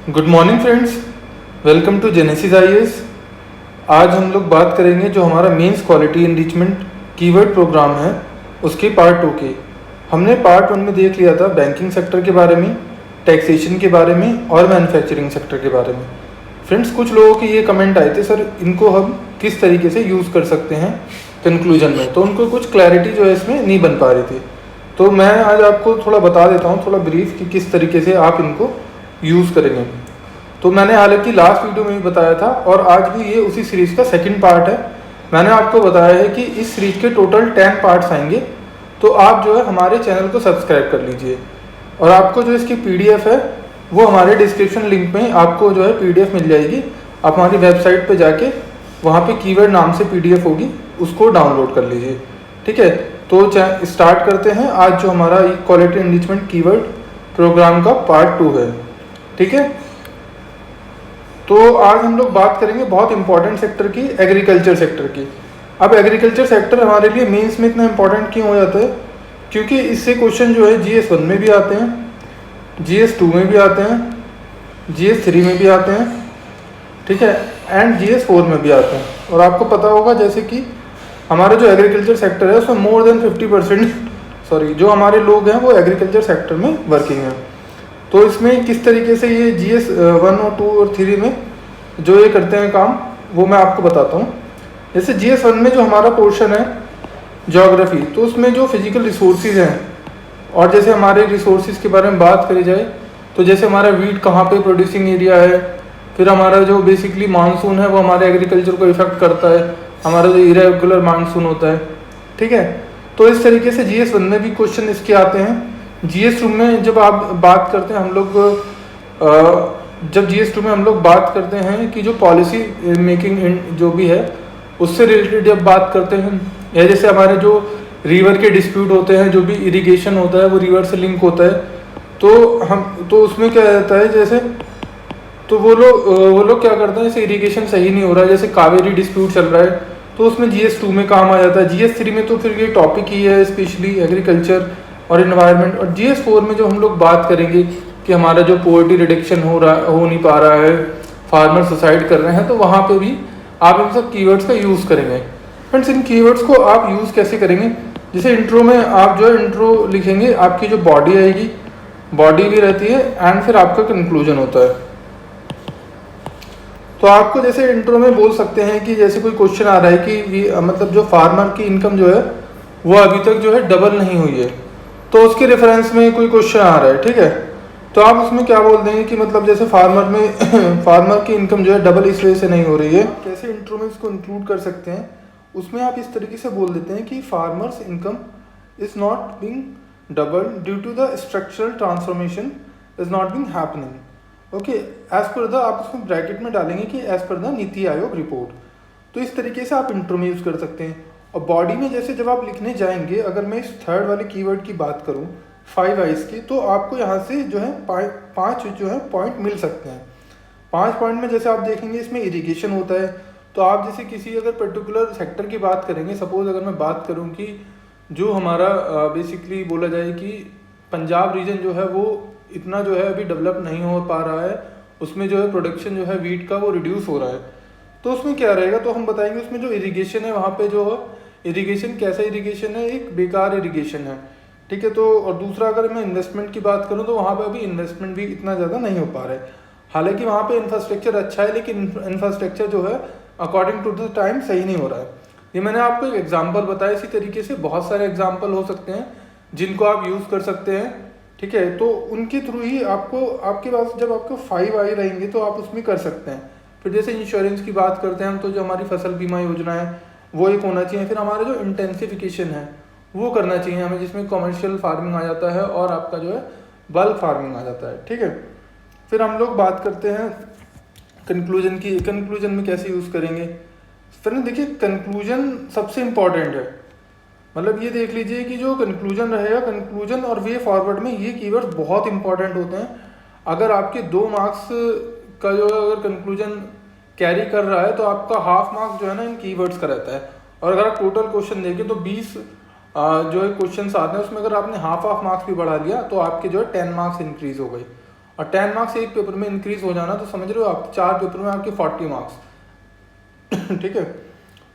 Good morning friends, welcome to Genesis IAS. आज हम लोग बात करेंगे जो हमारा mains quality enrichment keyword program है उसके पार्ट 2 की। हमने पार्ट 1 में देख लिया था बैंकिंग सेक्टर के बारे में, टैक्सेशन के बारे में और मैन्युफैक्चरिंग सेक्टर के बारे में। फ्रेंड्स, कुछ लोगों के ये कमेंट आए थे, सर इनको हम किस तरीके से यूज़ कर सकते हैं कंक्लूजन में, तो उनको कुछ क्लैरिटी जो है इसमें नहीं बन पा रही थी। तो मैं आज आपको थोड़ा बता देता हूँ, थोड़ा ब्रीफ, कि किस तरीके से आप इनको यूज़ करेंगे। तो मैंने हालांकि लास्ट वीडियो में भी बताया था और आज भी ये उसी सीरीज़ का सेकंड पार्ट है। मैंने आपको बताया है कि इस सीरीज के टोटल 10 पार्ट्स आएंगे, तो आप जो है हमारे चैनल को सब्सक्राइब कर लीजिए। और आपको जो इसकी पीडीएफ है वो हमारे डिस्क्रिप्शन लिंक में आपको जो है पीडीएफ मिल जाएगी। आप हमारी वेबसाइट पे जाके वहाँ पे कीवर्ड नाम से पीडीएफ होगी, उसको डाउनलोड कर लीजिए। ठीक है, तो स्टार्ट करते हैं। आज जो हमारा क्वालिटी एनरिचमेंट कीवर्ड प्रोग्राम का पार्ट 2 है। ठीक है, तो आज हम लोग बात करेंगे बहुत इंपॉर्टेंट सेक्टर की, एग्रीकल्चर सेक्टर की। अब एग्रीकल्चर सेक्टर हमारे लिए मेंस में इतना इंपॉर्टेंट क्यों हो जाता है? क्योंकि इससे क्वेश्चन जो है GS1 में भी आते हैं, GS2 में भी आते हैं, GS3 में भी आते हैं, ठीक है, एंड GS4 में भी आते हैं। और आपको पता होगा जैसे कि हमारा जो एग्रीकल्चर सेक्टर है उसमें मोर देन 50% जो हमारे लोग हैं वो एग्रीकल्चर सेक्टर में वर्किंग हैं। तो इसमें किस तरीके से ये GS1 और 2 और 3 में जो ये करते हैं काम, वो मैं आपको बताता हूँ। जैसे GS1 में जो हमारा पोर्शन है ज्योग्राफी, तो उसमें जो फिजिकल रिसोर्सेज हैं, और जैसे हमारे रिसोर्सेज के बारे में बात करी जाए तो जैसे हमारा वीट कहाँ पे प्रोड्यूसिंग एरिया है, फिर हमारा जो बेसिकली मानसून है वो हमारे एग्रीकल्चर को इफेक्ट करता है, हमारा जो इरेगुलर मानसून होता है। ठीक है, तो इस तरीके से GS1 में भी क्वेश्चन इसके आते हैं। GS2 में जब आप बात करते हैं हम लोग, जब GS2 में हम लोग बात करते हैं कि जो पॉलिसी मेकिंग जो भी है उससे रिलेटेड जब बात करते हैं, या जैसे हमारे जो रिवर के डिस्प्यूट होते हैं, जो भी इरिगेशन होता है वो रिवर से लिंक होता है, तो उसमें क्या रहता है, जैसे तो वो लोग क्या करते हैं, जैसे इरिगेशन सही नहीं हो रहा है, जैसे कावेरी डिस्प्यूट चल रहा है, तो उसमें GS2 में काम आ जाता है। GS3 में तो फिर ये टॉपिक ही है स्पेशली एग्रीकल्चर और इन्वायरमेंट। और GS4 में जो हम लोग बात करेंगे कि हमारा जो पोवर्टी रिडक्शन हो नहीं पा रहा है, फार्मर सुसाइड कर रहे हैं, तो वहाँ पे भी आप इन सब कीवर्ड्स का यूज़ करेंगे। फ्रेंड्स, इन कीवर्ड्स को आप यूज़ कैसे करेंगे? जैसे इंट्रो में आप जो है इंट्रो लिखेंगे, आपकी जो बॉडी आएगी, बॉडी भी रहती है, एंड फिर आपका कंक्लूजन होता है। तो आपको जैसे इंट्रो में बोल सकते हैं कि जैसे कोई क्वेश्चन आ रहा है कि मतलब जो फार्मर की इनकम जो है वो अभी तक जो है डबल नहीं हुई है, तो उसके रेफरेंस में कोई क्वेश्चन आ रहा है। ठीक है, तो आप उसमें क्या बोल देंगे कि मतलब जैसे फार्मर में फार्मर की इनकम जो है डबल इस वजह से नहीं हो रही है, कैसे इंट्रो में इसको इंक्लूड कर सकते हैं? उसमें आप इस तरीके से बोल देते हैं कि farmers income is not being double due to the structural transformation is not being happening. Okay, as per the, आप उसमें ब्रैकेट में डालेंगे कि as per the NITI Aayog report. तो इस तरीके से आप इंट्रो में यूज कर सकते हैं। और बॉडी में जैसे जब आप लिखने जाएंगे, अगर मैं इस थर्ड वाले कीवर्ड की बात करूं 5 आइज की, तो आपको यहाँ से जो है 5 जो है पॉइंट मिल सकते हैं। 5 पॉइंट में जैसे आप देखेंगे इसमें इरिगेशन होता है, तो आप जैसे किसी अगर पर्टिकुलर सेक्टर की बात करेंगे, सपोज अगर मैं बात करूँ कि जो हमारा बेसिकली बोला जाए कि पंजाब रीजन जो है वो इतना जो है अभी डेवलप नहीं हो पा रहा है, उसमें जो है प्रोडक्शन जो है वीट का वो रिड्यूस हो रहा है, तो उसमें क्या रहेगा, तो हम बताएंगे उसमें जो इरिगेशन है वहाँ पे जो इरिगेशन कैसा इरिगेशन है, एक बेकार इरिगेशन है। ठीक है, तो और दूसरा अगर मैं इन्वेस्टमेंट की बात करूँ तो वहाँ पे अभी इन्वेस्टमेंट भी इतना ज़्यादा नहीं हो पा रहा है। हालांकि वहाँ पे इंफ्रास्ट्रक्चर अच्छा है, लेकिन इंफ्रास्ट्रक्चर जो है अकॉर्डिंग टू द टाइम सही नहीं हो रहा है। ये मैंने आपको एक एग्जाम्पल बताया, इसी तरीके से बहुत सारे एग्जाम्पल हो सकते हैं जिनको आप यूज़ कर सकते हैं। ठीक है, तो उनके थ्रू ही आपको, आपके पास जब आपको 5 आई रहेंगे तो आप उसमें कर सकते हैं। फिर जैसे इंश्योरेंस की बात करते हैं हम, तो जो हमारी फसल बीमा योजना है वो एक होना चाहिए। फिर हमारा जो इंटेंसिफिकेशन है वो करना चाहिए हमें, जिसमें कमर्शियल फार्मिंग आ जाता है और आपका जो है बल्क फार्मिंग आ जाता है। ठीक है, फिर हम लोग बात करते हैं कंक्लूजन की। कंक्लूजन में कैसे यूज़ करेंगे? फिर देखिए, कंक्लूजन सबसे इम्पॉर्टेंट है। मतलब ये देख लीजिए कि जो कंक्लूजन रहेगा, कंक्लूजन और वे फॉरवर्ड में ये कीवर्ड्स बहुत इंपॉर्टेंट होते हैं। अगर आपके 2 मार्क्स का जो अगर कंक्लूजन कैरी कर रहा है तो आपका हाफ मार्क्स जो है ना इन कीवर्ड्स का रहता है। और अगर आप टोटल क्वेश्चन देखें तो 20 जो है क्वेश्चन आते हैं, उसमें अगर आपने हाफ मार्क्स भी बढ़ा लिया तो आपके जो है 10 मार्क्स इंक्रीज हो गई। और 10 मार्क्स एक पेपर में इंक्रीज हो जाना तो समझ रहे हो आप 4 पेपर में आपके 40 मार्क्स ठीक है।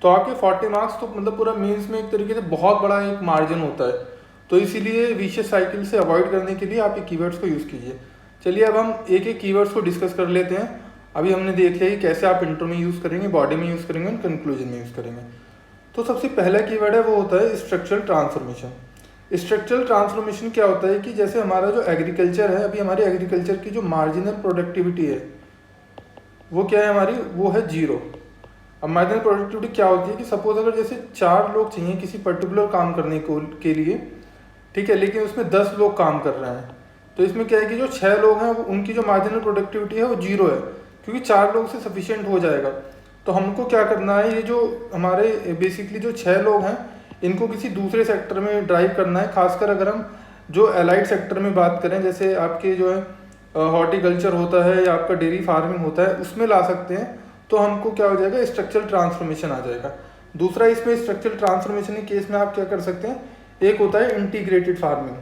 तो आपके 40 मार्क्स तो मतलब पूरा मेंस में एक तरीके से बहुत बड़ा एक मार्जिन होता है। तो इसीलिए विशियस साइकिल से अवॉइड करने के लिए आप ये कीवर्ड्स को यूज़ कीजिए। चलिए अब हम एक एक कीवर्ड्स को डिस्कस कर लेते हैं। अभी हमने देख लिया कि कैसे आप इंट्रो में यूज़ करेंगे, बॉडी में यूज़ करेंगे और कंक्लूजन में यूज़ करेंगे। तो सबसे पहला कीवर्ड है वो होता है स्ट्रक्चरल ट्रांसफॉर्मेशन। स्ट्रक्चरल ट्रांसफॉर्मेशन क्या होता है कि जैसे हमारा जो एग्रीकल्चर है, अभी हमारी एग्रीकल्चर की जो मार्जिनल प्रोडक्टिविटी है वो क्या है हमारी, वो है 0। अब मार्जिनल प्रोडक्टिविटी क्या होती है कि सपोज अगर जैसे 4 लोग चाहिए किसी पर्टिकुलर काम करने को के लिए, ठीक है, लेकिन उसमें 10 लोग काम कर रहे हैं, तो इसमें क्या है कि जो 6 लोग हैं उनकी जो मार्जिनल प्रोडक्टिविटी है वो 0 है, क्योंकि 4 लोग से सफिशिएंट हो जाएगा। तो हमको क्या करना है, ये जो हमारे बेसिकली जो 6 लोग हैं इनको किसी दूसरे सेक्टर में ड्राइव करना है। खासकर अगर हम जो एलाइड सेक्टर में बात करें, जैसे आपके जो है हॉर्टिकल्चर होता है या आपका डेयरी फार्मिंग होता है, उसमें ला सकते हैं। तो हमको क्या हो जाएगा, स्ट्रक्चरल ट्रांसफॉर्मेशन आ जाएगा। दूसरा इसमें स्ट्रक्चरल ट्रांसफॉर्मेशन के केस में आप क्या कर सकते हैं, एक होता है इंटीग्रेटेड फार्मिंग,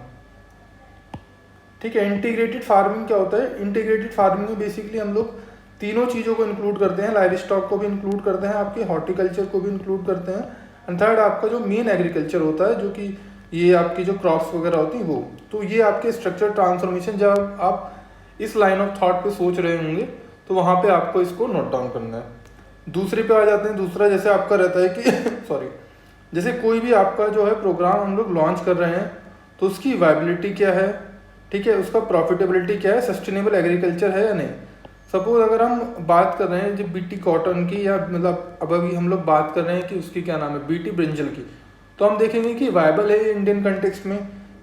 ठीक है। इंटीग्रेटेड फार्मिंग क्या होता है, इंटीग्रेटेड फार्मिंग में बेसिकली हम लोग तीनों चीज़ों को इंक्लूड करते हैं, लाइव स्टॉक को भी इंक्लूड करते हैं, आपके हॉर्टिकल्चर को भी इंक्लूड करते हैं, एंड थर्ड आपका जो मेन एग्रीकल्चर होता है, जो कि ये आपकी जो क्रॉप्स वगैरह होती हैं वो। तो ये आपके स्ट्रक्चर ट्रांसफॉर्मेशन, जब आप इस लाइन ऑफ थॉट पे सोच रहे होंगे तो वहाँ पे आपको इसको नोट डाउन करना है। दूसरे पे आ जाते हैं। दूसरा जैसे आपका रहता है कि सॉरी, जैसे कोई भी आपका जो है प्रोग्राम हम लोग लॉन्च कर रहे हैं तो उसकी वायबिलिटी क्या है, ठीक है, उसका प्रॉफिटेबिलिटी क्या है, सस्टेनेबल एग्रीकल्चर है या नहीं। सपोज अगर हम बात कर रहे हैं जब बीटी कॉटन की, या मतलब अब अभी हम लोग बात कर रहे हैं कि उसकी क्या नाम है, बीटी ब्रिंजल की, तो हम देखेंगे कि वायबल है इंडियन कंटेक्स्ट में,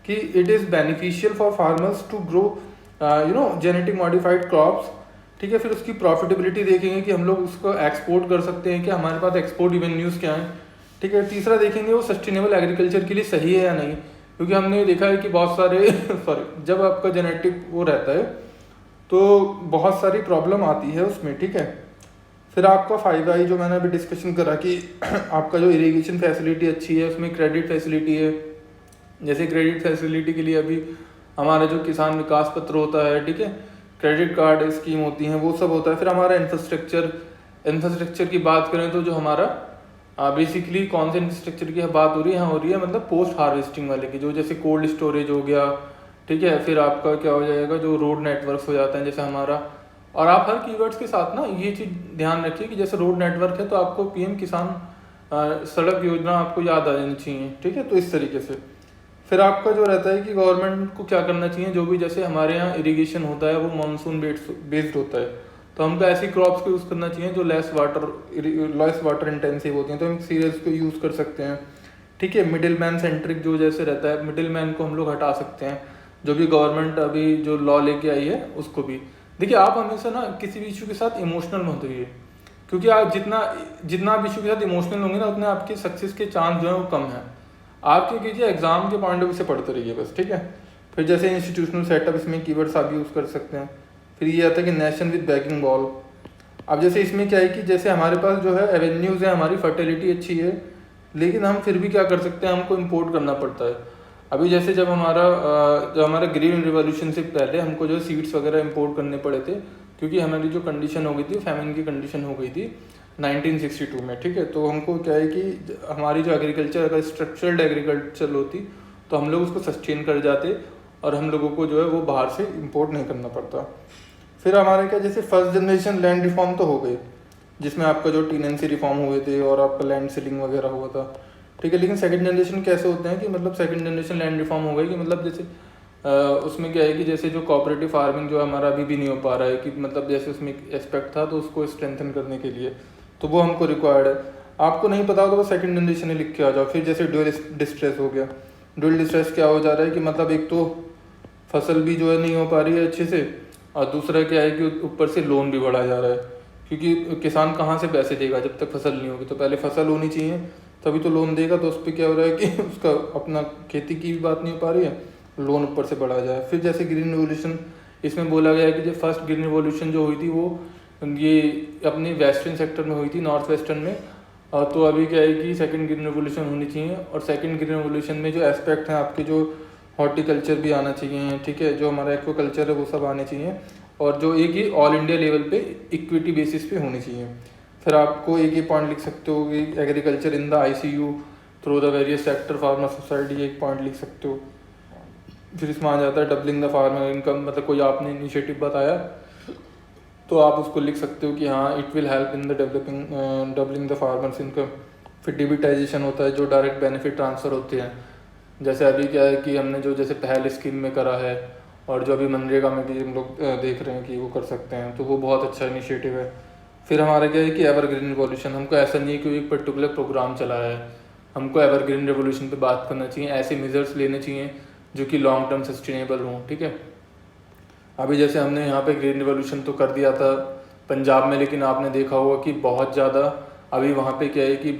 कि it is beneficial for farmers to grow genetic modified crops, ठीक है। फिर उसकी प्रॉफिटेबिलिटी देखेंगे कि हम लोग उसको एक्सपोर्ट कर सकते हैं कि हमारे पास एक्सपोर्ट इवेन्यूज़ क्या हैं, ठीक है। तीसरा देखेंगे वो सस्टेनेबल एग्रीकल्चर के लिए सही है या नहीं, क्योंकि हमने देखा है कि बहुत सारे सॉरी, जब आपका जेनेटिक वो रहता है तो बहुत सारी प्रॉब्लम आती है उसमें, ठीक है। फिर आपका 5I जो मैंने अभी डिस्कशन करा कि आपका जो इरिगेशन फैसिलिटी अच्छी है, उसमें क्रेडिट फैसिलिटी है। जैसे क्रेडिट फैसिलिटी के लिए अभी हमारा जो किसान विकास पत्र होता है, ठीक है, क्रेडिट कार्ड स्कीम होती हैं, वो सब होता है। फिर हमारा इंफ्रास्ट्रक्चर की बात करें तो जो हमारा बेसिकली कौन से इंफ्रास्ट्रक्चर की बात हो रही है, हाँ हो रही है मतलब पोस्ट हार्वेस्टिंग वाले की, जो जैसे कोल्ड स्टोरेज हो गया, ठीक है। फिर आपका क्या हो जाएगा, जो रोड नेटवर्क्स हो जाते हैं जैसे हमारा। और आप हर कीवर्ड्स के साथ ना ये चीज़ ध्यान रखिए कि जैसे रोड नेटवर्क है तो आपको पीएम किसान सड़क योजना आपको याद आ जानी चाहिए, ठीक है। तो इस तरीके से फिर आपका जो रहता है कि गवर्नमेंट को क्या करना चाहिए, जो भी जैसे हमारे यहाँ इरिगेशन होता है वो मानसून बेस्ड होता है, तो हमको ऐसी क्रॉप्स को यूज़ करना चाहिए जो लेस वाटर इंटेंसिव होती हैं, तो हम सीरियल्स को यूज़ कर सकते हैं, ठीक है। मिडिल मैन सेंट्रिक जो जैसे रहता है, मिडिल मैन को हम लोग हटा सकते हैं। जो भी गवर्नमेंट अभी जो लॉ लेके आई है उसको भी देखिए, आप हमेशा ना किसी भी इशू के साथ इमोशनल मत होइए, क्योंकि आप जितना आप इशू के साथ इमोशनल होंगे ना, उतने आपके सक्सेस के चांस जो है वो कम है। आप क्या कीजिए, एग्जाम के पॉइंट ऑफ व्यू से पढ़ते रहिए बस, ठीक है। फिर जैसे इंस्टीट्यूशनल सेटअप, इसमें कीवर्ड्स आप यूज़ कर सकते हैं। फिर ये आता है कि नेशन विद बैकिंग बॉल। अब जैसे इसमें क्या है कि जैसे हमारे पास जो है एवेन्यूज़ है, हमारी फर्टिलिटी अच्छी है, लेकिन हम फिर भी क्या कर सकते हैं, हमको इम्पोर्ट करना पड़ता है। अभी जैसे जब हमारा ग्रीन रिवॉल्यूशन से पहले हमको जो सीड्स वगैरह इंपोर्ट करने पड़े थे, क्योंकि हमारी जो कंडीशन हो गई थी, फैमिन की कंडीशन हो गई थी 1962 में, ठीक है। तो हमको क्या है कि हमारी जो एग्रीकल्चर अगर स्ट्रक्चर्ड एग्रीकल्चर होती तो हम लोग उसको सस्टेन कर जाते और हम लोगों को जो है वो बाहर से इंपोर्ट नहीं करना पड़ता। फिर हमारे क्या, जैसे फर्स्ट जनरेशन लैंड रिफॉर्म तो हो गए, जिसमें आपका जो टीनेंसी रिफॉर्म हुए थे और आपका लैंड सीलिंग वगैरह हुआ था, ठीक है। लेकिन सेकंड जनरेशन कैसे होते हैं कि मतलब सेकंड जनरेशन लैंड रिफॉर्म हो गई कि मतलब जैसे उसमें क्या है कि जैसे जो कोऑपरेटिव फार्मिंग जो हमारा अभी भी नहीं हो पा रहा है, कि मतलब जैसे उसमें एस्पेक्ट था तो उसको स्ट्रेंथन करने के लिए तो वो हमको रिक्वायर्ड है। आपको नहीं पता हो तो वो सेकंड जनरेशन में लिख के आ जाओ। फिर जैसे ड्यूअल डिस्ट्रेस हो गया। ड्यूअल डिस्ट्रेस क्या हो जा रहा है कि मतलब एक तो फसल भी जो है नहीं हो पा रही है अच्छे से, और दूसरा क्या है कि ऊपर से लोन भी बढ़ा जा रहा है, क्योंकि किसान कहाँ से पैसे देगा जब तक फसल नहीं होगी। तो पहले फसल होनी चाहिए तभी तो लोन देगा। तो उस पर क्या हो रहा है कि उसका अपना खेती की भी बात नहीं हो पा रही है, लोन ऊपर से बढ़ा जाए। फिर जैसे ग्रीन रिवोल्यूशन, इसमें बोला गया है कि जो फर्स्ट ग्रीन रिवोल्यूशन जो हुई थी वो ये अपनी वेस्टर्न सेक्टर में हुई थी, नॉर्थ वेस्टर्न में। तो अभी क्या है कि सेकंड ग्रीन रिवोल्यूशन होनी चाहिए, और सेकंड ग्रीन रिवोल्यूशन में जो एस्पेक्ट हैं आपके जो हॉर्टिकल्चर भी आना चाहिए, ठीक है, जो हमारा एक्वाकल्चर है वो सब आने चाहिए, और जो एक ही ऑल इंडिया लेवल पे इक्विटी बेसिस पे होनी चाहिए। फिर आपको एक ये पॉइंट लिख सकते हो कि agriculture in the ICU through the various sector farmer society, एक पॉइंट लिख सकते हो। फिर इसमें आ जाता है डबलिंग द फार्मर इनकम, मतलब कोई आपने इनिशिएटिव बताया तो आप उसको लिख सकते हो कि हाँ it will help in the doubling the farmers income. फिर डिबिटाइजेशन होता है, जो डायरेक्ट बेनिफिट ट्रांसफ़र होते हैं, जैसे अभी क्या है कि हमने जो जैसे पहल स्कीम में करा है, और जो अभी मनरेगा में भी हम लोग देख रहे हैं कि वो कर सकते हैं, तो वो बहुत अच्छा इनिशिएटिव है। फिर हमारा क्या है कि एवरग्रीन रिवॉल्यूशन, हमको ऐसा नहीं है कि एक पर्टिकुलर प्रोग्राम चलाया है, हमको एवरग्रीन रिवॉल्यूशन पे बात करना चाहिए, ऐसे मेजर्स लेने चाहिए जो कि लॉन्ग टर्म सस्टेनेबल हों, ठीक है। अभी जैसे हमने यहाँ पे ग्रीन रिवॉल्यूशन तो कर दिया था पंजाब में, लेकिन आपने देखा होगा कि बहुत ज़्यादा अभी वहाँ पे क्या है कि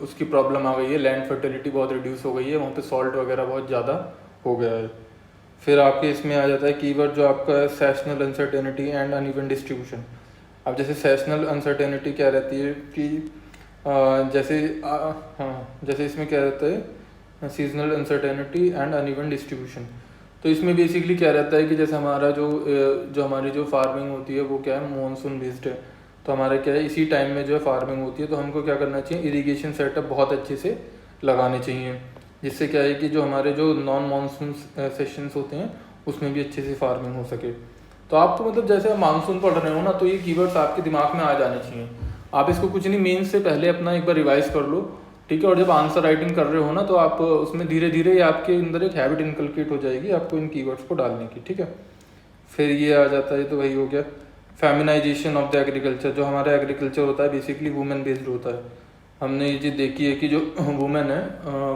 उसकी प्रॉब्लम आ गई है, लैंड फर्टिलिटी बहुत रिड्यूस हो गई है, वहाँ पे सॉल्ट वगैरह बहुत ज़्यादा हो गया है। फिर आपके इसमें आ जाता है कीवर्ड जो आपका sessional uncertainty and uneven distribution. अब जैसे सेशनल अनसर्टेनिटी क्या रहती है कि जैसे इसमें क्या रहता है seasonal uncertainty and uneven distribution. तो इसमें बेसिकली क्या रहता है कि जैसे हमारा जो हमारी जो फार्मिंग होती है वो क्या है मॉनसून बेस्ड है, तो हमारा क्या है इसी टाइम में जो है फार्मिंग होती है, तो हमको क्या करना चाहिए इरिगेशन सेटअप बहुत अच्छे से लगाने चाहिए, जिससे क्या है कि जो हमारे जो नॉन मानसून सेशंस होते हैं उसमें भी अच्छे से फार्मिंग हो सके। तो आपको मतलब जैसे आप मानसून पढ़ रहे हो ना, तो ये कीवर्ड्स आपके दिमाग में आ जाने चाहिए। आप इसको कुछ नहीं, मेन से पहले अपना एक बार रिवाइज कर लो, ठीक है, और जब आंसर राइटिंग कर रहे हो ना तो आप उसमें धीरे धीरे आपके अंदर एक हैबिट इनकलकेट हो जाएगी आपको इन कीवर्ड्स को डालने की, ठीक है। फिर ये आ जाता है, तो वही हो गया फेमिनाइजेशन ऑफ द एग्रीकल्चर। जो हमारा एग्रीकल्चर होता है बेसिकली वुमेन बेस्ड होता है। हमने ये चीज़ देखी है कि जो वुमेन है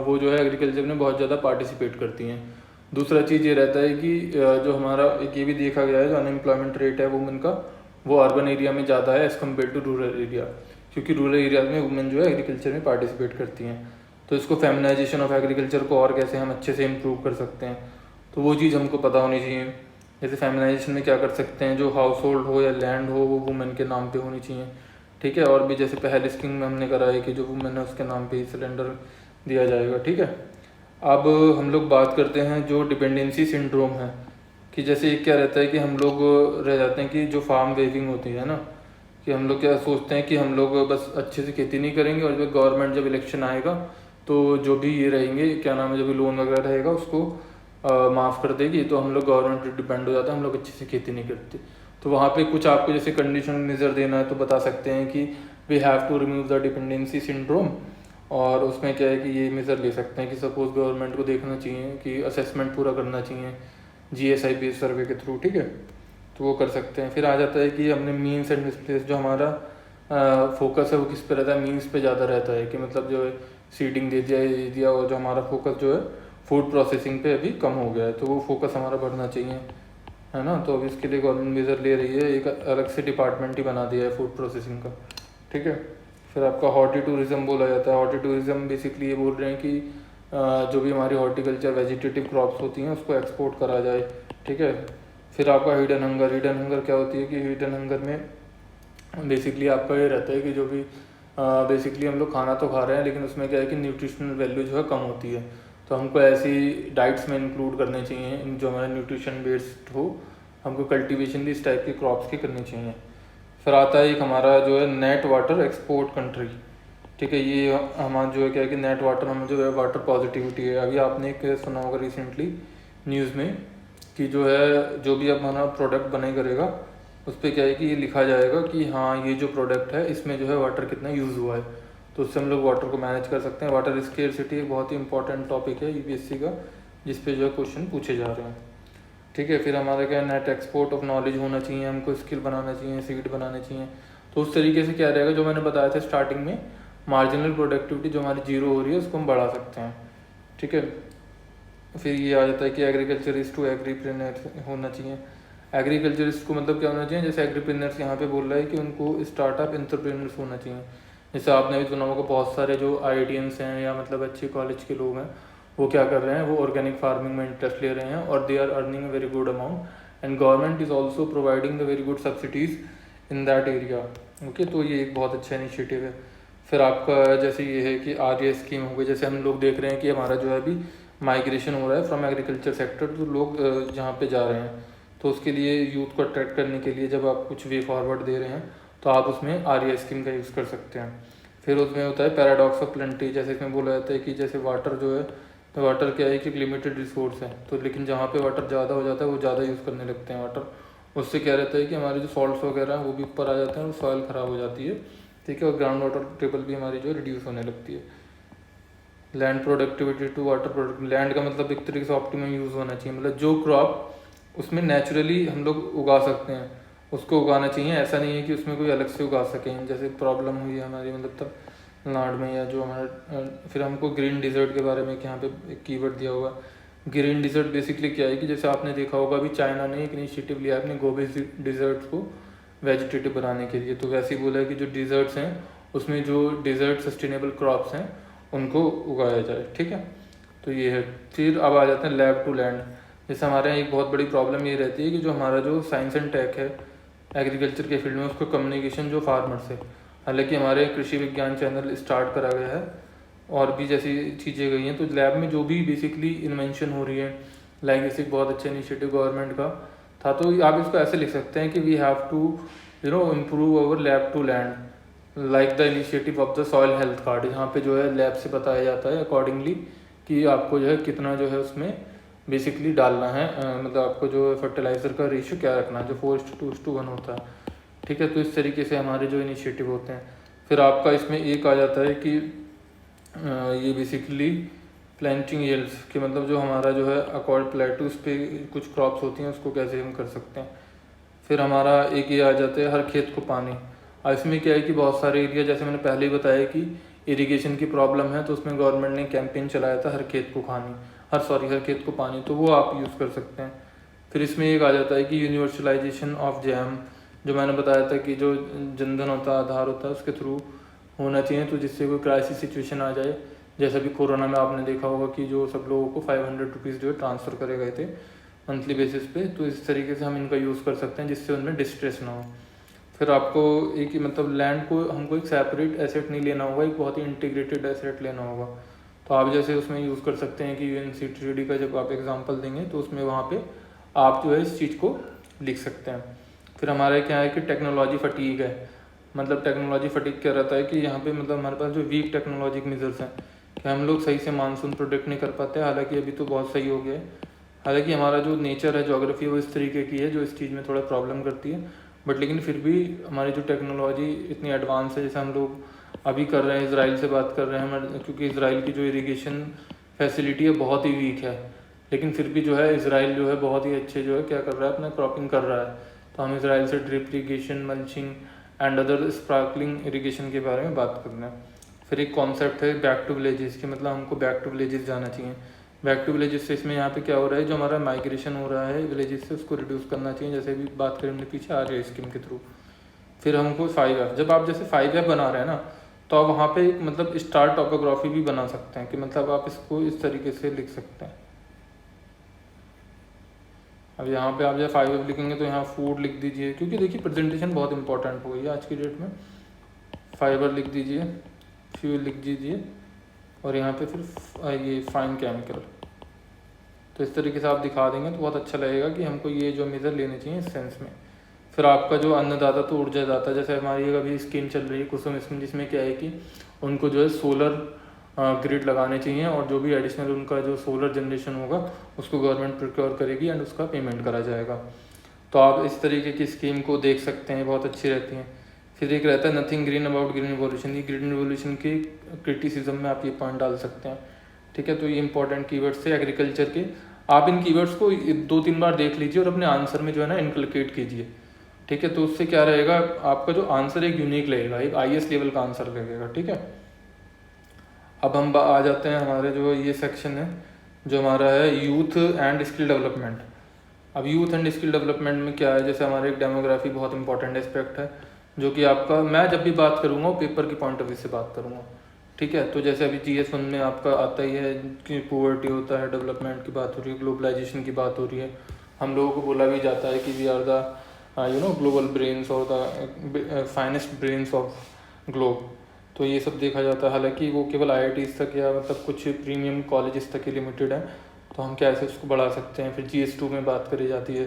वो जो है एग्रीकल्चर में बहुत ज़्यादा पार्टिसिपेट करती हैं। दूसरा चीज़ ये रहता है कि जो हमारा एक ये भी देखा गया है जो अनएम्प्लॉयमेंट रेट है वुमेन का, वो अर्बन एरिया में ज़्यादा है as compare to rural area, क्योंकि रूरल एरिया में वुमेन जो है एग्रीकल्चर में पार्टिसिपेट करती हैं। तो इसको फेमिनाइजेशन ऑफ एग्रीकल्चर को और कैसे हम अच्छे से इम्प्रूव कर सकते हैं, तो वो चीज़ हमको पता होनी चाहिए। जैसे फेमिनाइजेशन में क्या कर सकते हैं, जो हाउस होल्ड हो या लैंड हो वो वुमेन के नाम पे होनी चाहिए, ठीक है। और भी जैसे पहल स्कीम में हमने करा है कि जो वुमेन है उसके नाम पे ही सिलेंडर दिया जाएगा, ठीक है। अब हम लोग बात करते हैं जो डिपेंडेंसी सिंड्रोम है, कि जैसे क्या रहता है कि हम लोग रह जाते हैं कि जो फार्म वेविंग होती है ना, कि हम लोग क्या सोचते हैं कि हम लोग बस अच्छे से खेती नहीं करेंगे, और जब गवर्नमेंट जब इलेक्शन आएगा तो जो भी ये रहेंगे क्या नाम है जो भी लोन वगैरह रहेगा उसको माफ़ कर देगी, तो हम लोग गवर्नमेंट पर डिपेंड हो जाता है, हम लोग अच्छे से खेती नहीं करते। तो वहाँ पे कुछ आपको जैसे कंडीशन मेजर देना है तो बता सकते हैं कि we have to remove the dependency syndrome, और उसमें क्या है कि ये मेज़र ले सकते हैं कि सपोज़ गवर्नमेंट को देखना चाहिए कि असेसमेंट पूरा करना चाहिए GSI बेस्ड सर्वे के थ्रू, ठीक है, तो वो कर सकते हैं। फिर आ जाता है कि हमने मीन्स एंड डिस्प्लेस, जो हमारा फोकस है वो किस पे रहता है, मीन्स पे ज़्यादा रहता है, कि मतलब जो है सीडिंग दे दिया ये दिया, और जो हमारा फोकस जो है फूड प्रोसेसिंग पे अभी कम हो गया है, तो वो फोकस हमारा बढ़ना चाहिए, है ना। तो अभी इसके लिए गवर्नमेंट मेजर ले रही है, एक अलग से डिपार्टमेंट ही बना दिया है फूड प्रोसेसिंग का, ठीक है। फिर आपका हॉर्टी टूरिज़्म बोला जाता है। हॉर्टी टूरिज़्म बेसिकली ये बोल रहे हैं कि जो भी हमारी हॉर्टिकल्चर वेजिटेटिव क्रॉप्स होती हैं उसको एक्सपोर्ट करा जाए, ठीक है। फिर आपका हिडन हंगर, हिडन हंगर क्या होती है कि हिडन हंगर में बेसिकली आपका ये रहता है कि जो भी बेसिकली हम लोग खाना तो खा रहे हैं लेकिन उसमें क्या है कि न्यूट्रिशनल वैल्यू जो है कम होती है, तो हमको ऐसी डाइट्स में इंक्लूड करने चाहिए जो हमारा न्यूट्रिशन बेस्ड हो, हमको कल्टीवेशन भी इस टाइप की क्रॉप्स की करनी चाहिए। फिर आता है एक हमारा जो है नेट वाटर एक्सपोर्ट कंट्री, ठीक है। ये हमारा जो है क्या है कि नेट वाटर हम जो है वाटर पॉजिटिविटी है। अभी आपने एक सुना होगा रिसेंटली न्यूज़ में कि जो है जो भी हमारा प्रोडक्ट बनाई करेगा उस पर क्या है कि ये लिखा जाएगा कि हाँ ये जो प्रोडक्ट है इसमें जो है वाटर कितना यूज़ हुआ है, तो उससे हम लोग वाटर को मैनेज कर सकते हैं। वाटर स्केर्सिटी एक बहुत ही इंपॉर्टेंट टॉपिक है UPSC का, जिस पे जो है क्वेश्चन पूछे जा रहे हैं, ठीक है। फिर हमारा क्या नेट एक्सपोर्ट ऑफ नॉलेज होना चाहिए, हमको स्किल बनाना चाहिए, सीड बनाने चाहिए। तो उस तरीके से क्या रहेगा जो मैंने बताया था स्टार्टिंग में, मार्जिनल प्रोडक्टिविटी जो हमारी जीरो हो रही है उसको हम बढ़ा सकते हैं, ठीक है। फिर ये आ जाता है कि एग्रीकल्चरिस्ट टू एग्रीप्रेन्योर होना चाहिए। एग्रीकल्चरिस्ट को मतलब क्या होना चाहिए, जैसे एग्रीप्रेन्योर्स यहाँ पे बोल रहा है कि उनको स्टार्टअप एंटरप्रेन्योर्स होना चाहिए। जैसे आपने भी सुना होगा बहुत सारे जो IITians हैं या मतलब अच्छे कॉलेज के लोग हैं वो क्या कर रहे हैं, वो ऑर्गेनिक फार्मिंग में इंटरेस्ट ले रहे हैं और they are earning a very good amount and government is also providing the very good subsidies in that area, okay. तो ये एक बहुत अच्छा इनिशिएटिव है। फिर आपका जैसे ये है कि RA स्कीम हो गई, जैसे हम लोग देख रहे हैं कि हमारा जो है अभी माइग्रेशन हो रहा है फ्रॉम एग्रीकल्चर सेक्टर, तो लोग जहाँ पे जा रहे हैं, तो उसके लिए यूथ को अट्रैक्ट करने के लिए जब आप कुछ वे फॉरवर्ड दे रहे हैं तो आप उसमें आर्या स्कीम का यूज़ कर सकते हैं। फिर उसमें होता है पैराडॉक्स ऑफ प्लेंटी, जैसे इसमें बोला जाता है कि जैसे वाटर जो है, तो वाटर क्या है कि एक लिमिटेड रिसोर्स है, तो लेकिन जहाँ पे वाटर ज़्यादा हो जाता है वो ज़्यादा यूज़ करने लगते हैं वाटर, उससे क्या रहता है कि हमारे जो सॉल्ट्स वगैरह हैं वो भी ऊपर आ जाते हैं और सॉइल ख़राब हो जाती है, ठीक है, और ग्राउंड वाटर टेबल भी हमारी जो रिड्यूस होने लगती है। Land productivity to water product, land का मतलब एक तरीके से ऑप्टिमम यूज़ होना चाहिए, मतलब जो क्रॉप उसमें नेचुरली हम लोग उगा सकते हैं उसको उगाना चाहिए, ऐसा नहीं है कि उसमें कोई अलग से उगा सकें, जैसे प्रॉब्लम हुई है हमारी मतलब तमिलनाडु में या जो हमारा। फिर हमको ग्रीन डिज़र्ट के बारे में यहाँ पे एक कीवर्ड दिया हुआ। ग्रीन डिज़र्ट बेसिकली क्या है कि जैसे आपने देखा होगा अभी चाइना ने एक इनिशिएटिव लिया अपने गोबी डिज़र्ट्स को वेजिटेटिव बनाने के लिए, तो वैसे ही बोला है कि जो डिज़र्ट्स हैं उसमें जो डिज़र्ट सस्टेनेबल क्रॉप्स हैं उनको उगाया जाए, ठीक है। तो ये है। फिर अब आ जाते हैं लैब टू लैंड। जैसे हमारे यहाँ एक बहुत बड़ी प्रॉब्लम ये रहती है कि जो हमारा जो साइंस एंड टेक है एग्रीकल्चर के फील्ड में, उसको कम्युनिकेशन जो फार्मर से, हालांकि हमारे कृषि विज्ञान चैनल स्टार्ट करा गया है और भी जैसी चीज़ें गई हैं, तो लैब में जो भी बेसिकली इन्वेंशन हो रही है, लाइक जैसे बहुत अच्छा इनिशिएटिव गवर्नमेंट का था, तो आप इसको ऐसे लिख सकते हैं कि we have to improve our lab to land like the initiative of the soil health card. यहाँ पे जो है लैब से बताया जाता है अकॉर्डिंगली कि आपको जो है कितना जो है उसमें बेसिकली डालना है, मतलब आपको जो फर्टिलाइज़र का रेशियो क्या रखना है, जो 4:2:1 होता है, ठीक है। तो इस तरीके से हमारे जो इनिशिएटिव होते हैं। फिर आपका इसमें एक आ जाता है कि ये बेसिकली प्लांटिंग यील्ड्स कि मतलब जो हमारा जो है अकॉर्ड प्लेटूस पे कुछ क्रॉप्स होती हैं उसको कैसे हम कर सकते हैं। फिर हमारा एक ये आ जाता है हर खेत को पानी। और इसमें क्या है कि बहुत सारे एरिया, जैसे मैंने पहले ही बताया कि इरिगेशन की प्रॉब्लम है, तो उसमें गवर्नमेंट ने कैंपेन चलाया था हर खेत को हर खेत को पानी, तो वो आप यूज़ कर सकते हैं। फिर इसमें एक आ जाता है कि यूनिवर्सलाइजेशन ऑफ जैम, जो मैंने बताया था कि जो जनधन होता है, आधार होता है, उसके थ्रू होना चाहिए, तो जिससे कोई क्राइसिस सिचुएशन आ जाए, जैसे भी कोरोना में आपने देखा होगा कि जो सब लोगों को 500 रुपीज़ जो है ट्रांसफ़र करे गए थे मंथली बेसिस पे, तो इस तरीके से हम इनका यूज़ कर सकते हैं जिससे उनमें डिस्ट्रेस ना हो। फिर आपको एक मतलब लैंड को हमको एक सेपरेट एसेट नहीं लेना होगा, एक बहुत ही इंटीग्रेटेड एसेट लेना होगा। तो आप जैसे उसमें यूज़ कर सकते हैं कि यूएनसीटीडी का जब आप एग्जांपल देंगे तो उसमें वहाँ पे आप जो है इस चीज़ को लिख सकते हैं। फिर हमारे क्या है कि टेक्नोलॉजी फटीग है, मतलब टेक्नोलॉजी फटीग क्या रहता है कि यहाँ पे मतलब हमारे पास जो वीक टेक्नोलॉजिक मेजर्स हैं कि हम लोग सही से मानसून प्रोडिक्ट नहीं कर पाते, हालांकि अभी तो बहुत सही हो गया है। हालांकि हमारा जो नेचर है, ज्योग्राफी है, वो इस तरीके की है जो इस चीज़ में थोड़ा प्रॉब्लम करती है, बट लेकिन फिर भी हमारी जो टेक्नोलॉजी इतनी एडवांस है, जैसे हम लोग अभी कर रहे हैं, इसराइल से बात कर रहे हैं, क्योंकि इसराइल की जो इरिगेशन फैसिलिटी है बहुत ही वीक है, लेकिन फिर भी जो है इसराइल जो है बहुत ही अच्छे जो है क्या कर रहा है, अपना क्रॉपिंग कर रहा है। तो हम इसराइल से drip irrigation, mulching and other sparkling irrigation के बारे में बात कर रहे हैं। फिर एक कॉन्सेप्ट है बैक टू विलेजेस कि मतलब हमको बैक टू विलेजेस जाना चाहिए। बैक टू विलेजेस से इसमें यहाँ पे क्या हो रहा है, जो हमारा माइग्रेशन हो रहा है विलेजेस से उसको रिड्यूस करना चाहिए, जैसे भी बात करें हमने पीछे आर्या स्कीम के थ्रू। फिर हमको 5F, जब आप जैसे 5F बना रहे हैं ना, तो आप वहाँ पे एक मतलब स्टार टोपोग्राफी भी बना सकते हैं कि मतलब आप इसको इस तरीके से लिख सकते हैं। अब यहाँ पे आप जब 5F लिखेंगे तो यहाँ फूड लिख दीजिए, क्योंकि देखिए प्रेजेंटेशन बहुत इंपॉर्टेंट हो गई है आज की डेट में। फाइबर लिख दीजिए, फ्यूल लिख दीजिए, और यहाँ पे फिर ये फाइन केमिकल। तो इस तरीके से आप दिखा देंगे तो बहुत अच्छा लगेगा कि हमको ये जो मेजर लेने चाहिए इस सेंस में। फिर आपका जो अन्नदाता तो ऊर्जादाता, जैसे हमारी अभी स्कीम चल रही है कुसुम स्कीम, जिसमें क्या है कि उनको जो है सोलर ग्रिड लगाने चाहिए, और जो भी एडिशनल उनका जो सोलर जनरेशन होगा उसको गवर्नमेंट प्रोक्योर करेगी एंड उसका पेमेंट करा जाएगा। तो आप इस तरीके की स्कीम को देख सकते हैं, बहुत अच्छी रहती हैं। फिर एक रहता है nothing green about green revolution, ये ग्रीन रिवॉल्यूशन की क्रिटिसिज्म में आप ये पॉइंट डाल सकते हैं, ठीक है। तो ये इंपॉर्टेंट कीवर्ड्स थे एग्रीकल्चर के। आप इन कीवर्ड्स को 2-3 बार देख लीजिए और अपने आंसर में जो है ना इनकलकेट कीजिए, ठीक है। तो उससे क्या रहेगा, आपका जो आंसर एक यूनिक लगेगा, एक IAS लेवल का आंसर लगेगा, ठीक है। अब हम आ जाते हैं हमारे जो ये सेक्शन है जो हमारा है यूथ एंड स्किल डेवलपमेंट। अब यूथ एंड स्किल डेवलपमेंट में क्या है, जैसे हमारे एक डेमोग्राफी बहुत इंपॉर्टेंट एस्पेक्ट है, जो कि आपका मैं जब भी बात करूँगा पेपर की पॉइंट ऑफ व्यू से बात करूँगा, ठीक है। तो जैसे अभी GS1 में आपका आता ही है कि पोवर्टी होता है, डेवलपमेंट की बात हो रही है, ग्लोबलाइजेशन की बात हो रही है। हम लोगों को बोला भी जाता है कि we are the global brains और the finest brains of globe. तो ये सब देखा जाता है। हालांकि वो केवल IITs तक या मतलब कुछ प्रीमियम कॉलेजेस तक ही लिमिटेड है, तो हम कैसे उसको बढ़ा सकते हैं। फिर GS2 में बात करी जाती है,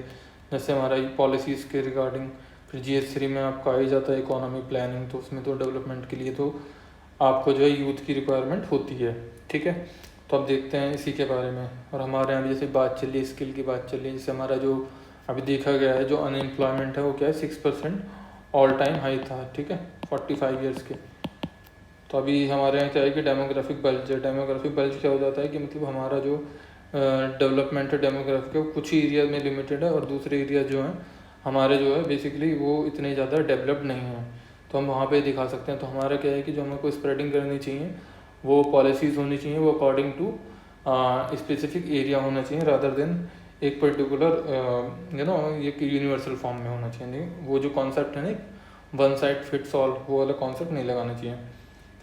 जैसे हमारा पॉलिसीज़ के रिगार्डिंग। फिर GS3 में आपका आ ही जाता है इकोनॉमी प्लानिंग, तो उसमें तो डेवलपमेंट के लिए तो आपको जो है यूथ की रिक्वायरमेंट होती है, ठीक है। तो अब देखते हैं इसी के बारे में। और हमारे यहाँ भी जैसे बात चल रही है, स्किल की बात चल रही है, जैसे हमारा जो अभी देखा गया है जो अनएम्प्लॉयमेंट है वो क्या है 6% ऑल टाइम हाई था, ठीक है, 45 ईयर्स के। तो अभी हमारे यहाँ क्या है कि डेमोग्राफिक बल्ज है। डेमोग्राफिक बल्ज क्या हो जाता है कि मतलब हमारा जो डेवलपमेंट है डेमोग्राफिक है वो कुछ ही एरिया में लिमिटेड है, और दूसरे एरिया जो हैं हमारे जो है बेसिकली वो इतने ज़्यादा डेवलप्ड नहीं हैं, तो हम वहाँ पे दिखा सकते हैं। तो हमारा क्या है कि जो हमें को स्प्रेडिंग करनी चाहिए वो पॉलिसीज़ होनी चाहिए, वो अकॉर्डिंग टू स्पेसिफिक एरिया होना चाहिए, रादर देन एक पर्टिकुलर एक यूनिवर्सल फॉर्म में होना चाहिए। नहीं, वो जो कॉन्सेप्ट है ना वन साइड फिट्स ऑल, वो वाला कॉन्सेप्ट नहीं लगाना चाहिए।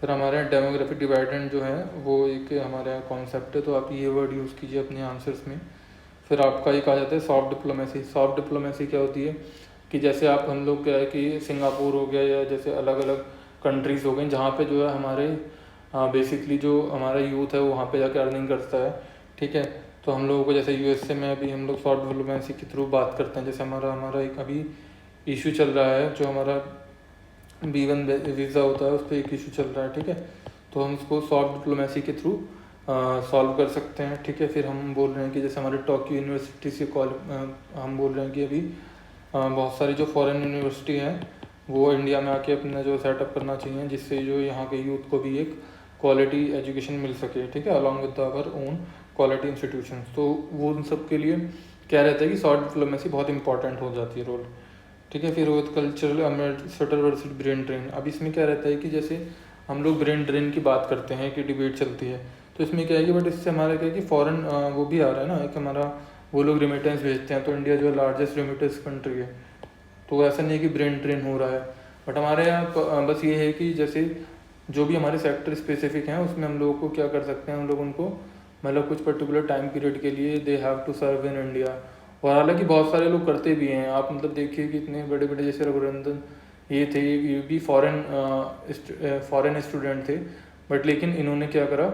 फिर हमारे यहाँ डेमोग्राफिक डिवाइडेंड जो है वो एक हमारे यहाँ कॉन्सेप्ट है, तो आप ये वर्ड यूज़ कीजिए अपने आंसर्स में। फिर आपका ये कहा जाता है सॉफ्ट डिप्लोमेसी। सॉफ्ट डिप्लोमेसी क्या होती है कि जैसे आप हम लोग क्या है कि सिंगापुर हो गया या जैसे अलग अलग कंट्रीज़ हो गई जहाँ पे जो है हमारे बेसिकली जो हमारा यूथ है वो वहाँ पे जाकर अर्निंग करता है, ठीक है। तो हम लोगों को जैसे USA में अभी हम लोग सॉफ्ट डिप्लोमेसी के थ्रू बात करते हैं। जैसे हमारा हमारा एक अभी इशू चल रहा है, जो हमारा B1 वीज़ा होता है उस पर एक इशू चल रहा है, ठीक है। तो हम उसको सॉफ्ट डिप्लोमेसी के थ्रू सॉल्व कर सकते हैं, ठीक है। फिर हम बोल रहे हैं कि जैसे हमारे टोक्यो यूनिवर्सिटी से हम बोल रहे हैं कि अभी बहुत सारी जो फॉरेन यूनिवर्सिटी हैं वो इंडिया में आके अपना जो सेटअप करना चाहिए, जिससे जो यहाँ के यूथ को भी एक क्वालिटी एजुकेशन मिल सके, ठीक है, along with our own quality institution. तो वो उन सब के लिए क्या रहता है कि सॉफ्ट डिप्लोमेसी बहुत इंपॉर्टेंट हो जाती है रोल, ठीक है। फिर वो cultural subtle versus brain drain. अब इसमें क्या रहता है कि जैसे हम लोग ब्रेन ड्रेन की बात करते हैं कि डिबेट चलती है, तो इसमें क्या है कि बट इससे हमारा क्या है कि फॉरेन वो भी आ रहा है ना, एक हमारा वो लोग रेमिटेंस भेजते हैं, तो इंडिया जो है लार्जेस्ट रेमिटेंस कंट्री है। तो ऐसा नहीं है कि ब्रेन ड्रेन हो रहा है, बट हमारे यहाँ बस ये है कि जैसे जो भी हमारे सेक्टर स्पेसिफिक हैं उसमें हम लोगों को क्या कर सकते हैं, हम लोग उनको मतलब कुछ पर्टिकुलर टाइम पीरियड के लिए they have to serve in India. और हालांकि बहुत सारे लोग करते भी हैं, आप मतलब देखिए कि इतने बड़े बड़े जैसे रघुनंदन ये थे, ये भी फॉरेन स्टूडेंट थे, बट लेकिन इन्होंने क्या करा,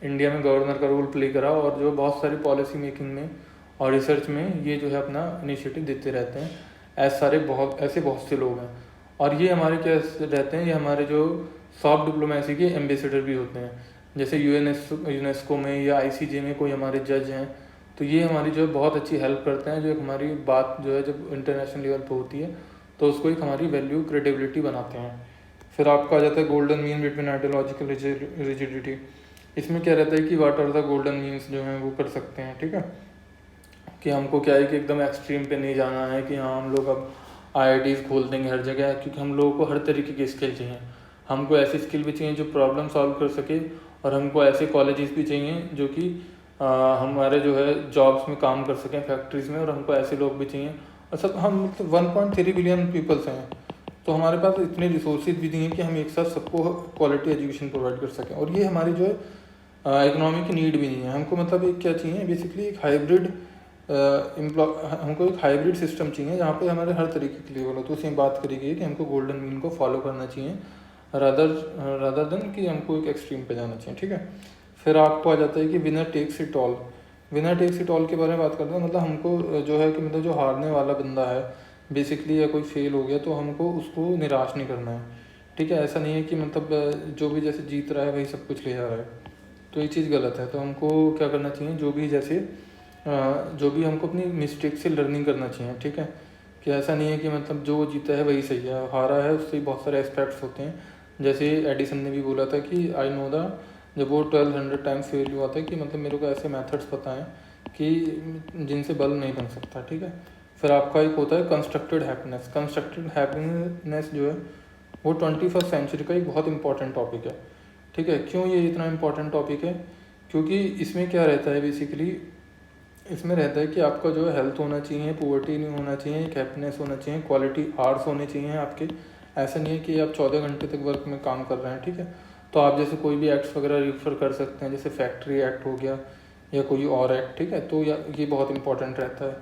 इंडिया में गवर्नर का रोल प्ले करा, और जो बहुत सारी पॉलिसी मेकिंग में और रिसर्च में ये जो है अपना इनिशिएटिव देते रहते हैं। ऐसे बहुत से लोग हैं, और ये हमारे क्या रहते हैं, ये हमारे जो सॉफ्ट डिप्लोमेसी के एम्बेसडर भी होते हैं। जैसे यूनेस्को में या ICJ में कोई हमारे जज हैं, तो ये हमारी जो है बहुत अच्छी हेल्प करते हैं, जो एक हमारी बात जो है जब इंटरनेशनल लेवल पर होती है तो उसको एक हमारी वैल्यू क्रेडिबिलिटी बनाते हैं। फिर आपका आ जाता है golden mean between ideological rigidity. इसमें क्या रहता है कि what are the golden means जो हैं वो कर सकते हैं, ठीक है, कि हमको क्या है कि एकदम एक्सट्रीम पे नहीं जाना है कि हाँ हम लोग अब IITs खोल देंगे हर जगह, क्योंकि हम लोगों को हर तरीके की स्किल चाहिए। हमको ऐसी स्किल भी चाहिए जो प्रॉब्लम सॉल्व कर सके, और हमको ऐसे कॉलेजेस भी चाहिए जो कि हमारे जो है जॉब्स में काम कर सकें फैक्ट्रीज़ में, और हमको ऐसे लोग भी चाहिए। और सब हम मतलब 1.3 बिलियन पीपल्स हैं, तो हमारे पास इतने रिसोर्सेज भी नहीं है कि हम एक साथ सबको क्वालिटी एजुकेशन प्रोवाइड कर सकें। और ये हमारी जो है इकोनॉमी की नीड भी नहीं है। हमको मतलब एक क्या चाहिए बेसिकली, एक हाइब्रिड हमको एक हाइब्रिड सिस्टम चाहिए जहाँ पे हमारे हर तरीके के लेवल हो। तो उसमें बात करी गई है कि हमको गोल्डन मीन को फॉलो करना चाहिए, रादर देन कि हमको एक एक्सट्रीम पे जाना चाहिए, ठीक है। फिर आपको आ जाता है कि winner takes it all. Winner takes it all के बारे में बात करते हैं, मतलब हमको जो है कि मतलब जो हारने वाला बंदा है बेसिकली, या कोई फेल हो गया तो हमको उसको निराश नहीं करना है, ठीक है। ऐसा नहीं है कि मतलब जो भी जैसे जीत रहा है वही सब कुछ ले जा रहा है, तो ये चीज़ गलत है। तो हमको क्या करना चाहिए, जो भी हमको अपनी मिस्टेक से लर्निंग करना चाहिए, ठीक है, कि ऐसा नहीं है कि मतलब जो जीता है वही सही है, हारा है उससे बहुत सारे एस्पेक्ट्स होते हैं। जैसे एडिसन ने भी बोला था कि आई नो द, जब वो 1200 टाइम्स फेल हुआ था, कि मतलब मेरे को ऐसे मेथड्स पता हैं कि जिनसे बल्ब नहीं बन सकता, ठीक है। फिर आपका एक होता है कंस्ट्रक्टेड हैप्पीनेस। कंस्ट्रक्टेड हैप्पीनेस जो है वो 21st सेंचुरी का एक बहुत इंपॉर्टेंट टॉपिक है, ठीक है। क्यों ये इतना इंपॉर्टेंट टॉपिक है, क्योंकि इसमें क्या रहता है बेसिकली, इसमें रहता है कि आपका जो है हेल्थ होना चाहिए, पुअर्टी नहीं होना चाहिए, एक हैप्पीनेस होना चाहिए, क्वालिटी आवर्स होने चाहिए आपके। ऐसा नहीं है कि आप 14 घंटे तक वर्क में काम कर रहे हैं, ठीक है। तो आप जैसे कोई भी एक्ट्स वगैरह रिफर कर सकते हैं, जैसे फैक्ट्री एक्ट हो गया या कोई और एक्ट, ठीक है। तो ये बहुत इंपॉर्टेंट रहता है।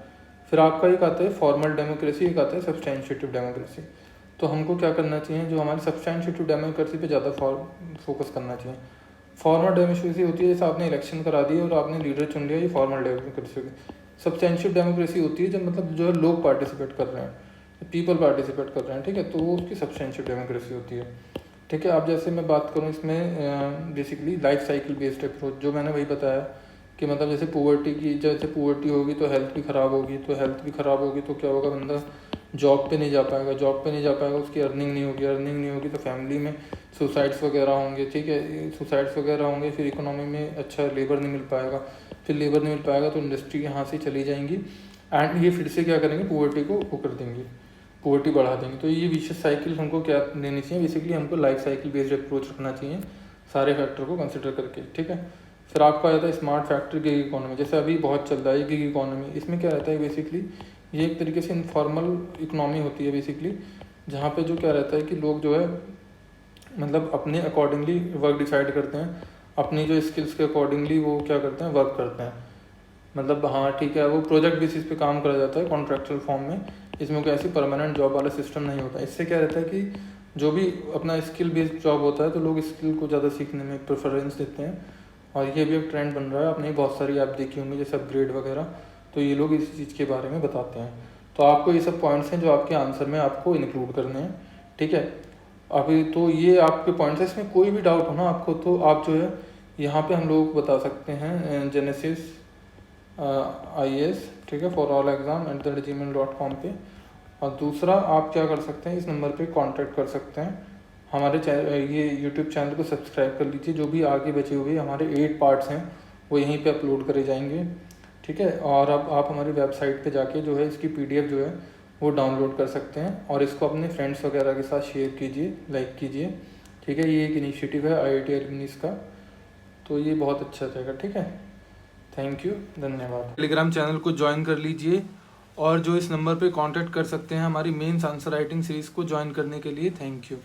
फिर आपका एक आता है फॉर्मल डेमोक्रेसी, एक आता है सब्सटैंशिएटिव डेमोक्रेसी। तो हमको क्या करना चाहिए, जो हमारी सब्सटैंशिएटिव डेमोक्रेसी पे ज़्यादा फोकस करना चाहिए। फॉर्मल डेमोक्रेसी होती है जैसे आपने इलेक्शन करा दिया और आपने लीडर चुन लिया, ये फॉर्मल डेमोक्रेसी होगी। सब्सटैंशिएटिव डेमोक्रेसी होती है जब मतलब जो है लोग पार्टिसिपेट कर रहे हैं, पीपल पार्टिसिपेट कर रहे हैं, ठीक है, तो वो उसकी सब्सटैंशिएटिव डेमोक्रेसी होती है। ठीक है, अब जैसे मैं बात करूँ इसमें basically life cycle based approach, जो मैंने वही बताया कि मतलब जैसे पुअर्टी होगी तो हेल्थ भी ख़राब होगी, तो हेल्थ भी ख़राब होगी तो क्या होगा, बंदा जॉब पे नहीं जा पाएगा, उसकी अर्निंग नहीं होगी तो फैमिली में सुसाइड्स वगैरह होंगे, ठीक है, सुसाइड्स वगैरह होंगे, फिर इकोनॉमी में अच्छा लेबर नहीं मिल पाएगा, फिर लेबर नहीं मिल पाएगा तो इंडस्ट्री यहाँ से चली जाएंगी एंड ये फिर से क्या करेंगे, पुअर्टी को वो कर देंगे, पुअर्टी बढ़ा देंगे। तो ये विशेष साइकिल हमको क्या लेनी चाहिए, बेसिकली हमको लाइफ साइकिल बेस्ड अप्रोच रखना चाहिए सारे फैक्टर को कंसिडर करके, ठीक है। फिर आपको आ जाता है स्मार्ट फैक्ट्री गिग इकोनॉमी, जैसे अभी बहुत चल रहा है गिग इकोनॉमी। इसमें क्या रहता है बेसिकली, ये एक तरीके से इनफॉर्मल इकोनॉमी होती है बेसिकली, जहाँ पे जो क्या रहता है कि लोग जो है मतलब अपने अकॉर्डिंगली वर्क डिसाइड करते हैं, अपनी जो स्किल्स के अकॉर्डिंगली वो क्या करते हैं, वर्क करते हैं। मतलब हाँ ठीक है, वो प्रोजेक्ट बेसिस पे काम करा जाता है कॉन्ट्रैक्चुअल फॉर्म में, इसमें कोई ऐसी परमानेंट जॉब वाला सिस्टम नहीं होता। इससे क्या रहता है कि जो भी अपना स्किल बेस्ड जॉब होता है तो लोग स्किल को ज़्यादा सीखने में प्रेफरेंस देते हैं, और ये भी एक ट्रेंड बन रहा है। आपने बहुत सारी ऐप देखी होंगी जैसे अपग्रेड वगैरह, तो ये लोग इस चीज़ के बारे में बताते हैं। तो आपको ये सब पॉइंट्स हैं जो आपके आंसर में आपको इंक्लूड करने हैं, ठीक है। अभी तो ये आपके पॉइंट्स हैं, इसमें कोई भी डाउट हो ना आपको तो आप जो है यहाँ पे हम लोग बता सकते हैं जेनेसिस IAS, ठीक है, फॉर ऑल एग्ज़ाम @gmail.com पे। और दूसरा आप क्या कर सकते हैं, इस नंबर पे कांटेक्ट कर सकते हैं। हमारे ये यूट्यूब चैनल को सब्सक्राइब कर लीजिए, जो भी आगे बचे हुए हमारे 8 पार्ट्स हैं वो यहीं पे अपलोड करे जाएंगे, ठीक है। और अब आप हमारी वेबसाइट पे जाके जो है इसकी PDF जो है वो डाउनलोड कर सकते हैं और इसको अपने फ्रेंड्स वगैरह के साथ शेयर कीजिए, लाइक कीजिए, ठीक है। ये एक इनिशिएटिव है IIT एल्यूमिनस का, तो ये बहुत अच्छा रहेगा, ठीक है। थैंक यू, धन्यवाद। टेलीग्राम चैनल को ज्वाइन कर लीजिए और जो इस नंबर पे कांटेक्ट कर सकते हैं हमारी मेंस आंसर राइटिंग सीरीज़ को ज्वाइन करने के लिए। Thank you.